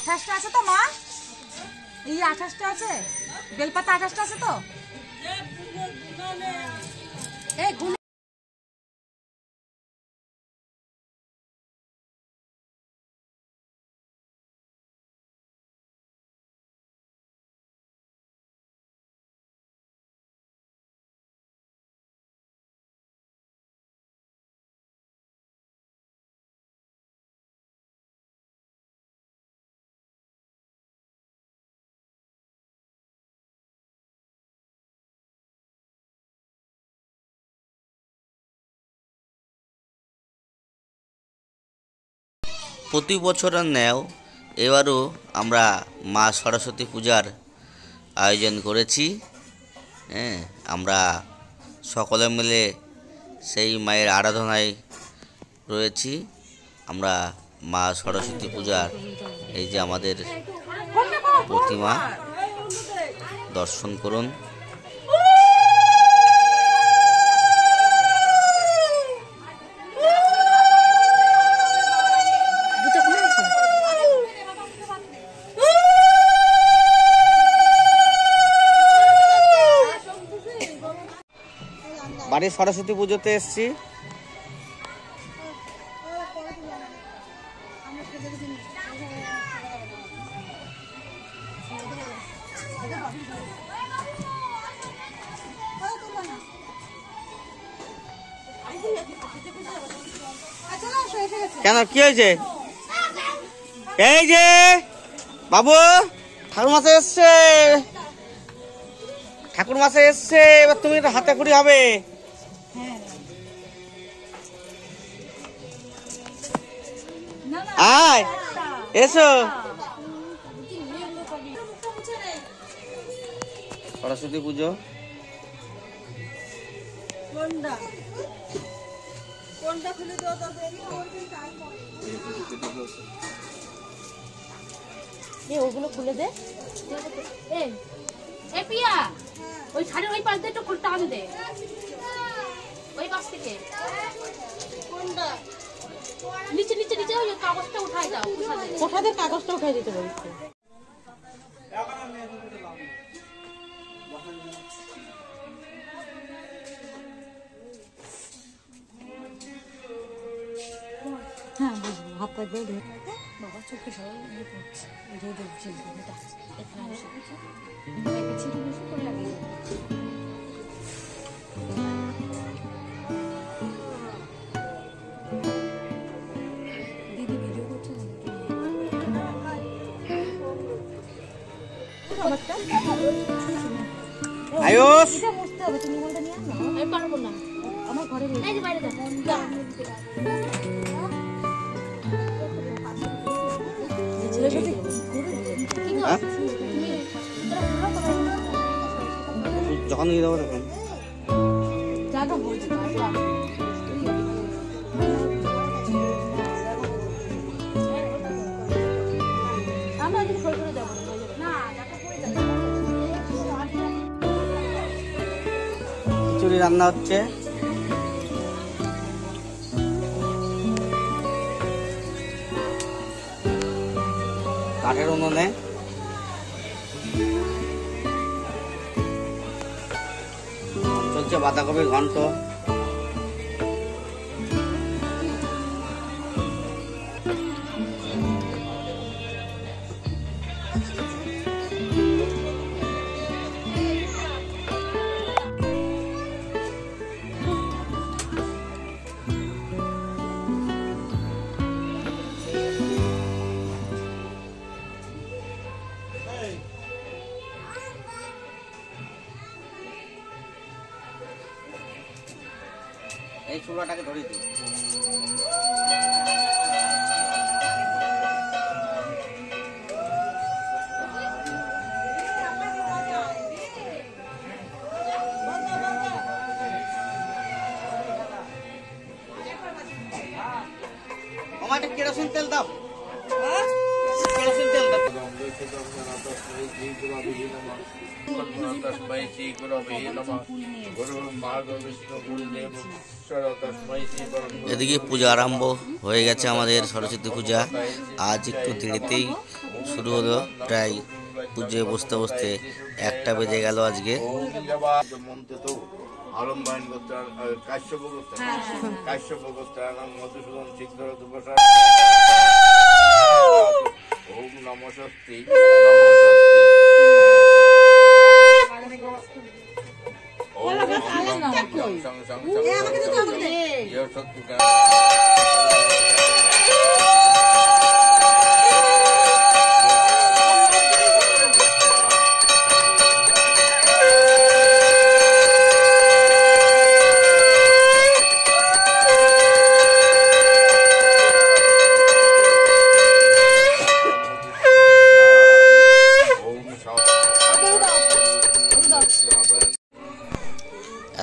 28টা আছে তো মা? এই 28টা আছে, বেলপাতা 28টা আছে তো? এই প্রতি বছরের ন্যায় এবারও আমরা মা সরস্বতী পূজার আয়োজন করেছি। হ্যাঁ, আমরা সকলে মিলে সেই মায়ের আরাধনায় রয়েছি। আমরা মা সরস্বতী পূজার এই যে আমাদের প্রতিমা দর্শন করুন। বাড়ির সরস্বতী পুজোতে এসছি। কেন, কি হয়েছে? এই যে বাবু, ঠাকুর মাসে এসছে, ঠাকুর মাসে এসছে, এবার তুমি হাতে খড়ি হবে। আয়, এসো। সরস্বতী পুজো ওগুলো খুলে দে। পিয়া, ওই শাড়ির ওই পাশ দিয়ে একটু টান দে, ওই পাশ থেকে নিচে নিচে নিচে ওই কাগজটা উঠাই দাও। কোথাদের কাগজটা উঠাই দিতে বলছে। হ্যাঁ বুঝবো, হাত পায়ে ধরে বাবা চোখে সবাই লাগিয়ে আয়ুষ, বসতে হবে। তুমি বলতে নিয়ে আনো, আমি পারবো না, আমার ঘরে বাইরে যখন নিয়ে যাবো তখন খিচুড়ি রান্না হচ্ছে। কাঠের উনুনে চলছে বাঁধাকপির ঘন্ট। এই চুলাটাকে ধরে দিই। কেরোসিন তেল দাও, কেরোসিন তেল দাও। तस्मै श्री गुरवे नमः गुरुर्मार्ग विष्णु गुरुदेव तस्मै श्री परम। এদিকে পূজা আরম্ভ হয়ে গেছে আমাদের সরস্বতী পূজা। আজ একটু দেরিতেই শুরু হলো, প্রায় পুজোয় বসতে বসতে 1টা বেজে গেল আজকে। আলম্বায়ন গোত্রান কাশ্যপ গোত্রান মধুসূদন সিদ্ধর দুপসার ওম নমঃ স্বস্তি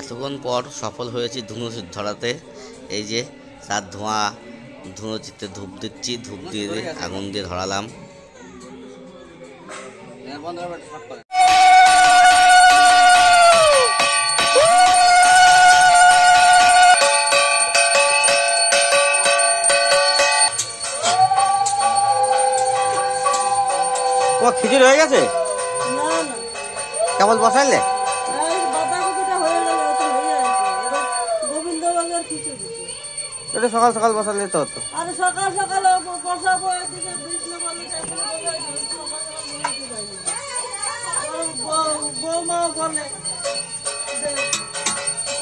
এতক্ষণ পর সফল হয়েছি ধুনো ধরাতে। এই যে তার ধোঁয়া, ধুনো চিত্তে ধূপ দিচ্ছি, ধূপ দিয়ে আগুন দিয়ে ধরালাম। তোমার খিচুড়ি হয়ে গেছে? কেবল বসাইলে? এটা সকাল সকাল বসালে তো হতো। আরে সকাল সকাল বসাবো, এদিকে বিষ্ণু বলে বৌমা বলে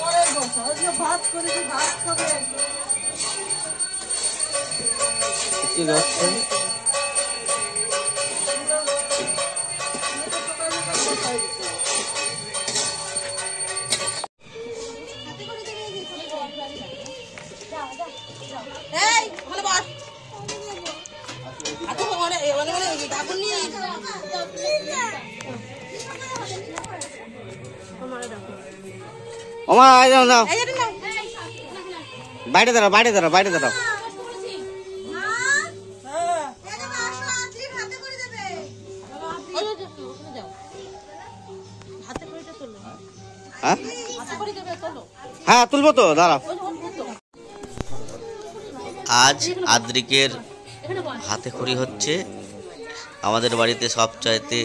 পরে বসা, ভাত করেছি, ভাত খাবে। খিচুড়ি হচ্ছে। ওমা দাও, বাইরে দাঁড়াও, বাইরে দাঁড়াও, বাইরে দাঁড়াও। হ্যাঁ তুলবো তো, দাঁড়াও। আজ আদ্রিকের হাতে খড়ি হচ্ছে। আমাদের বাড়িতে সবচাইতে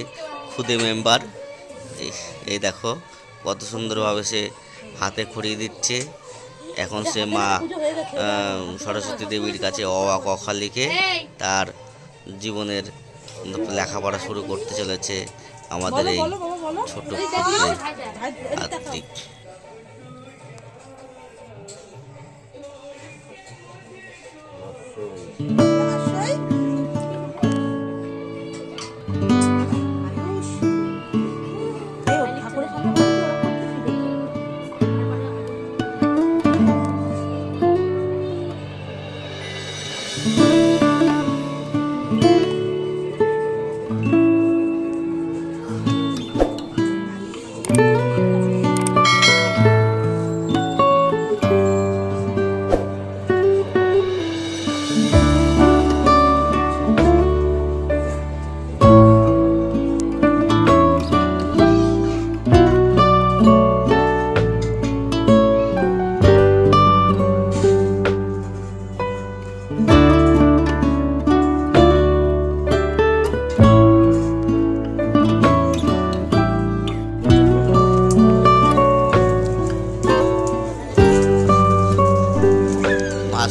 খুদে মেম্বার। এই দেখো কত সুন্দরভাবে সে হাতে খড়ি দিচ্ছে। এখন সে মা সরস্বতী দেবীর কাছে অ আ ক খ লিখে তার জীবনের লেখাপড়া শুরু করতে চলেছে আমাদের এই ছোট আদ্রিক।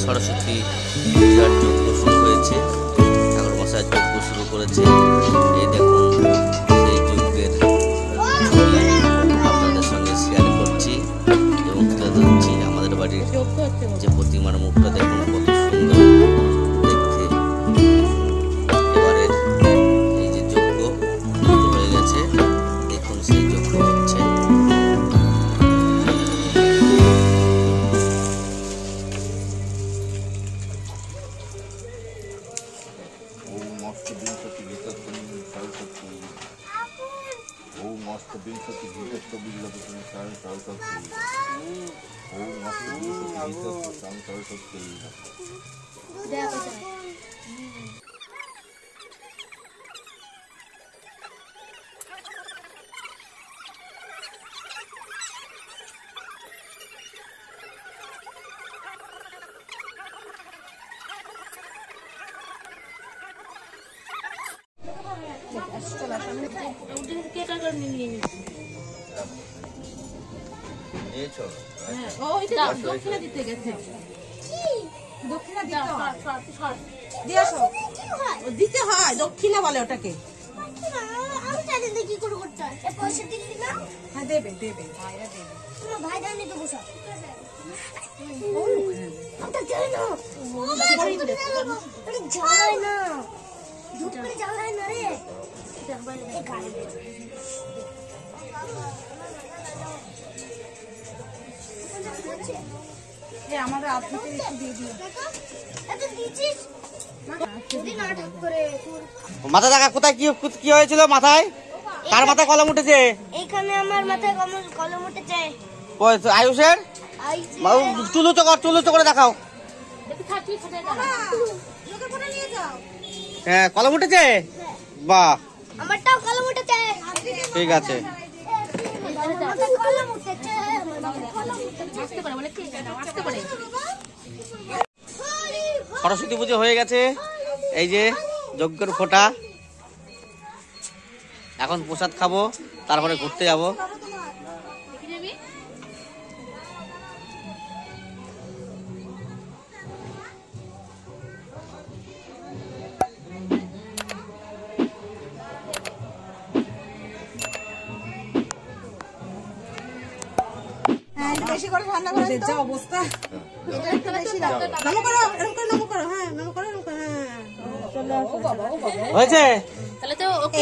সরস্বতী পূজার যজ্ঞ শুরু হয়েছে, ঠাকুর মশাই যজ্ঞ শুরু করেছে। এই দেখুন সেই যজ্ঞের ছবি আপনাদের সঙ্গে শেয়ার করছি এবং তুলে ধরছি। আমাদের বাড়ির যে প্রতিমার মুখটা দেখুন কত সুন্দর দেখতে। এবারের এই যে যজ্ঞ হয়ে গেছে, দেখুন সেই যজ্ঞ হচ্ছে। কেটা করে নিয়ে নিচ্ছি। নিয়েছো? দক্ষিণা দিতে গেছে। দক্ষিণা দিতে যা, হয়। সর, সর। দিয়ে আসো। ও দিতে হয়, দক্ষিণা বলে ওটাকে। আমি জানি না কি করে করতে হয়। এ পয়সা দিলি না? হ্যাঁ দেবে দেবে, ভাইরা দেবে। তোমার ভাই জানি তো বসা। ওটা যায় না। ওটা যায় না। ধূপ করে জ্বালায় না রে। এ গাড়ি। এ আমাদের আপনাকে একটু দিয়ে দিও। এত দিছিস? যদি নাটক করে মাথা দেখা কোথায় কি কি হয়েছিল মাথায়? কার মাথায় কলম উঠেছে? এইখানে আমার মাথায় কলম উঠেছে। ওই তো আয়ুষের বাবু, চুল উঁচু কর, চুল উঁচু করে দেখাও। একটু খাচ্ছি, খাতে দাঁড়া। লোকে করে নিয়ে যাও। হ্যাঁ কলম উঠেছে, বাহ আমারটাও কলম উঠেছে। ঠিক আছে। আমারটাও কলম উঠেছে। আসতে পারে, বলে কে জানো, আসতে পারে। সরস্বতী পুজো হয়ে গেছে, এই যে যজ্ঞের ফোঁটা। এখন প্রসাদ খাবো, তারপরে ঘুরতে যাব। দেখি যাবি? হ্যাঁ, একটু বেশি করে ঠান্ডা করে যা অবস্থা। এটা একটু বেশি দাও। নমো করো, এরকম করে নমো করো, হ্যাঁ নমো করো, এরকম করে, হ্যাঁ। চলে আসো। হয়েছে? তাহলে তো ওকে